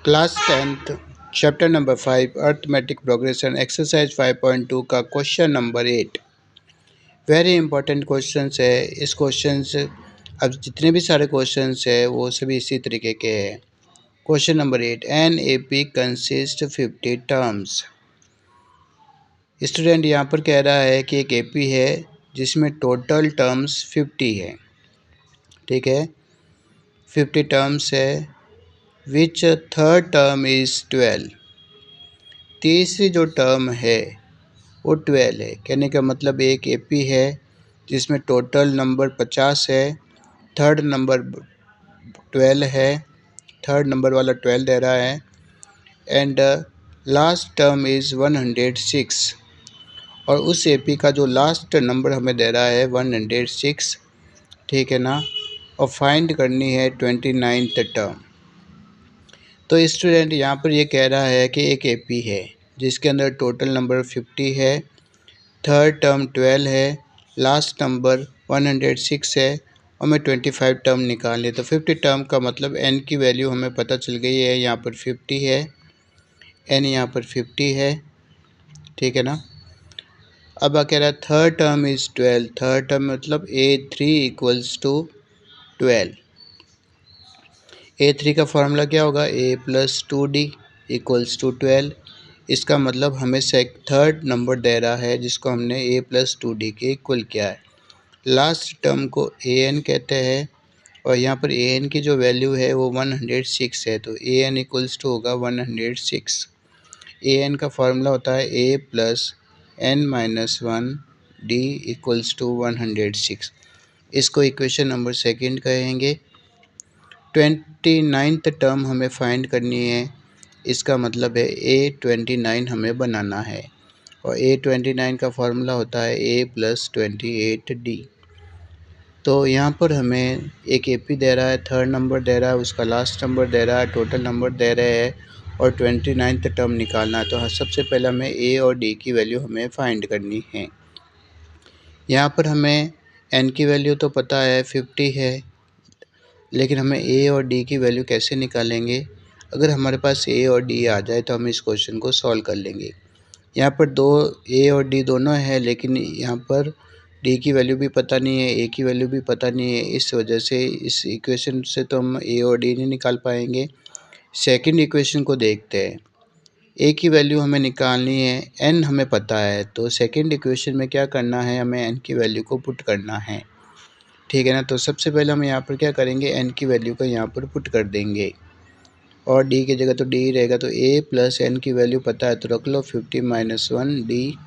Class 10th chapter number 5 arithmetic progression exercise 5.2 का question number 8 very important questions है। इस questions अब जितने भी सारे क्वेश्चंस है वो सभी इसी तरीके के हैं। Question number 8 an A P consist 50 terms. Student यहाँ पर कह रहा है कि एक एपी है जिसमें टोटल टर्म्स 50 है। ठीक है, 50 टर्म्स है। विच थर्ड टर्म इज़ 12। तीसरी जो टर्म है वो 12 है। कहने का मतलब एक एपी है जिसमें टोटल नंबर 50 है, थर्ड नंबर 12 है, थर्ड नंबर वाला 12 दे रहा है एंड लास्ट टर्म इज़ 106 और उस एपी का जो लास्ट नंबर हमें दे रहा है 106। ठीक है ना, और फाइंड करनी है 29th टर्म। तो स्टूडेंट यहाँ पर ये कह रहा है कि एक एपी है जिसके अंदर टोटल नंबर 50 है, थर्ड टर्म 12 है, लास्ट नंबर 106 है और मैं 25 टर्म निकाल ली। तो 50 टर्म का मतलब n की वैल्यू हमें पता चल गई है। यहाँ पर 50 है, n यहाँ पर 50 है। ठीक है ना। अब कह रहा है third term is 12। Third term मतलब A3 इक्वल्स टू 12। A3 का फार्मूला क्या होगा, A+2D इक्वल्स टू 12। इसका मतलब हमें थर्ड नंबर दे रहा है जिसको हमने A+2D के इक्वल किया है। लास्ट टर्म को An कहते हैं और यहाँ पर An की जो वैल्यू है वो 106 है, तो An इक्वल्स टू होगा 106। An का फार्मूला होता है A+n-1 D इक्वल्स टू 106। इसको इक्वेशन नंबर सेकंड कहेंगे। 29th टर्म हमें फाइंड करनी है। इसका मतलब है A29 हमें बनाना है और A29 का फार्मूला होता है A+28D। तो यहाँ पर हमें एक एपी दे रहा है, थर्ड नंबर दे रहा है, उसका लास्ट नंबर दे रहा है, टोटल नंबर दे रहे हैं और 29th टर्म निकालना है। तो सबसे पहले हमें ए और डी की वैल्यू हमें फाइंड करनी है। यहाँ पर हमें एन की वैल्यू तो पता है 50 है, लेकिन हमें ए और डी की वैल्यू कैसे निकालेंगे। अगर हमारे पास ए और डी आ जाए तो हम इस क्वेश्चन को सॉल्व कर लेंगे। यहाँ पर दो ए और डी दोनों है, लेकिन यहाँ पर डी की वैल्यू भी पता नहीं है, ए की वैल्यू भी पता नहीं है। इस वजह से इस इक्वेशन से तो हम ए और डी नहीं निकाल पाएंगे। सेकंड इक्वेशन को देखते हैं। ए की वैल्यू हमें निकालनी है, एन हमें पता है, तो सेकंड इक्वेशन में क्या करना है, हमें एन की वैल्यू को पुट करना है। ठीक है ना। तो सबसे पहले हम यहाँ पर क्या करेंगे, एन की वैल्यू को यहाँ पर पुट कर देंगे और डी की जगह तो डी ही रहेगा। तो ए प्लस एन की वैल्यू पता है तो रख लो, 50 - 1 डी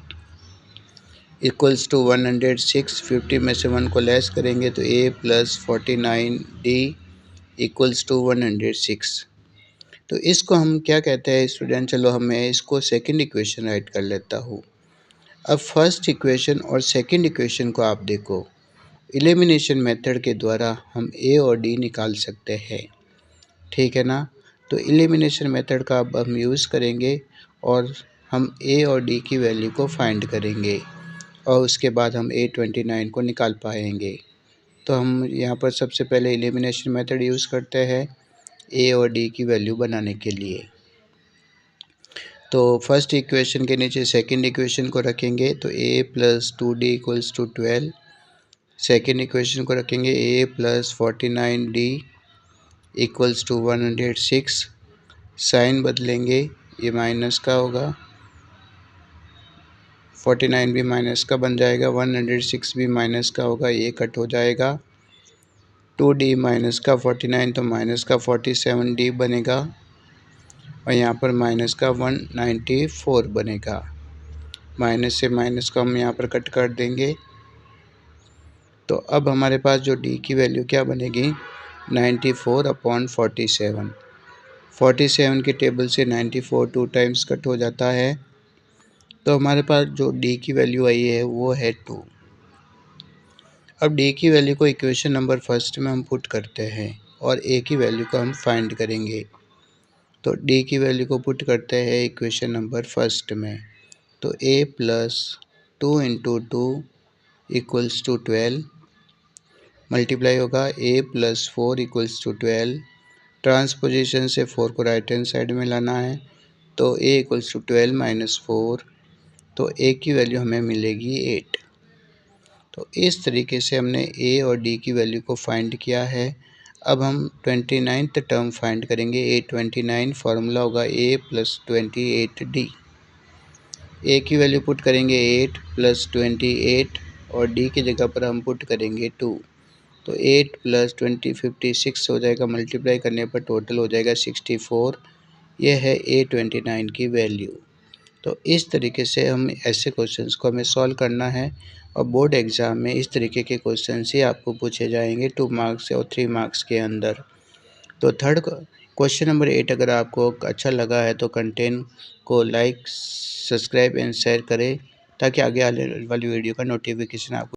इक्वल्स टू 106। 50 में से 1 को लेस करेंगे तो A+49D इक्वल्स टू 106। तो इसको हम क्या कहते हैं स्टूडेंट, चलो हमें इसको सेकंड इक्वेशन राइट कर लेता हूँ। अब फर्स्ट इक्वेशन और सेकंड इक्वेशन को आप देखो, एलिमिनेशन मेथड के द्वारा हम ए और डी निकाल सकते हैं। ठीक है ना। तो एलिमिनेशन मेथड का अब हम यूज़ करेंगे और हम ए और डी की वैल्यू को फाइंड करेंगे और उसके बाद हम A29 को निकाल पाएंगे। तो हम यहाँ पर सबसे पहले एलिमिनेशन मेथड यूज़ करते हैं ए और डी की वैल्यू बनाने के लिए। तो फर्स्ट इक्वेशन के नीचे सेकंड इक्वेशन को रखेंगे तो A+2D equals to 12। Second equation को रखेंगे A+49D इक्वल्स टू 106। साइन बदलेंगे, ये माइनस का होगा, 49 भी माइनस का बन जाएगा, 106 भी माइनस का होगा, ये कट हो जाएगा। 2D माइनस का 49 तो माइनस का 47D बनेगा और यहाँ पर माइनस का 194 बनेगा। माइनस से माइनस को हम यहाँ पर कट कर देंगे। तो अब हमारे पास जो D की वैल्यू क्या बनेगी, 94/47। 47 के टेबल से 94 2 टाइम्स कट हो जाता है, तो हमारे पास जो D की वैल्यू आई है वो है 2। अब D की वैल्यू को इक्वेशन नंबर फर्स्ट में हम पुट करते हैं और A की वैल्यू को हम फाइंड करेंगे। तो D की वैल्यू को पुट करते हैं इक्वेशन नंबर फर्स्ट में, तो A+2 × 2 इक्वल्स टू 12 मल्टीप्लाई होगा A+4 इक्वल्स टू 12 ट्रांसपोजिशन से 4 को राइट हैंड साइड में लाना है, तो a इक्वल्स टू 12 माइनस 4, तो a की वैल्यू हमें मिलेगी 8। तो इस तरीके से हमने a और d की वैल्यू को फाइंड किया है। अब हम 29th टर्म फाइंड करेंगे। a29 फार्मूला होगा a प्लस 28d। a की वैल्यू पुट करेंगे 8 प्लस 28 और d की जगह पर हम पुट करेंगे 2। तो 8 प्लस 20 56 हो जाएगा, मल्टीप्लाई करने पर टोटल हो जाएगा 64। यह है a29 की वैल्यू। तो इस तरीके से हम ऐसे क्वेश्चंस को हमें सॉल्व करना है और बोर्ड एग्ज़ाम में इस तरीके के क्वेश्चंस ही आपको पूछे जाएंगे 2 मार्क्स और 3 मार्क्स के अंदर। तो थर्ड क्वेश्चन नंबर 8 अगर आपको अच्छा लगा है तो कंटेंट को लाइक, सब्सक्राइब एंड शेयर करें ताकि आगे आने वाली वीडियो का नोटिफिकेशन आपको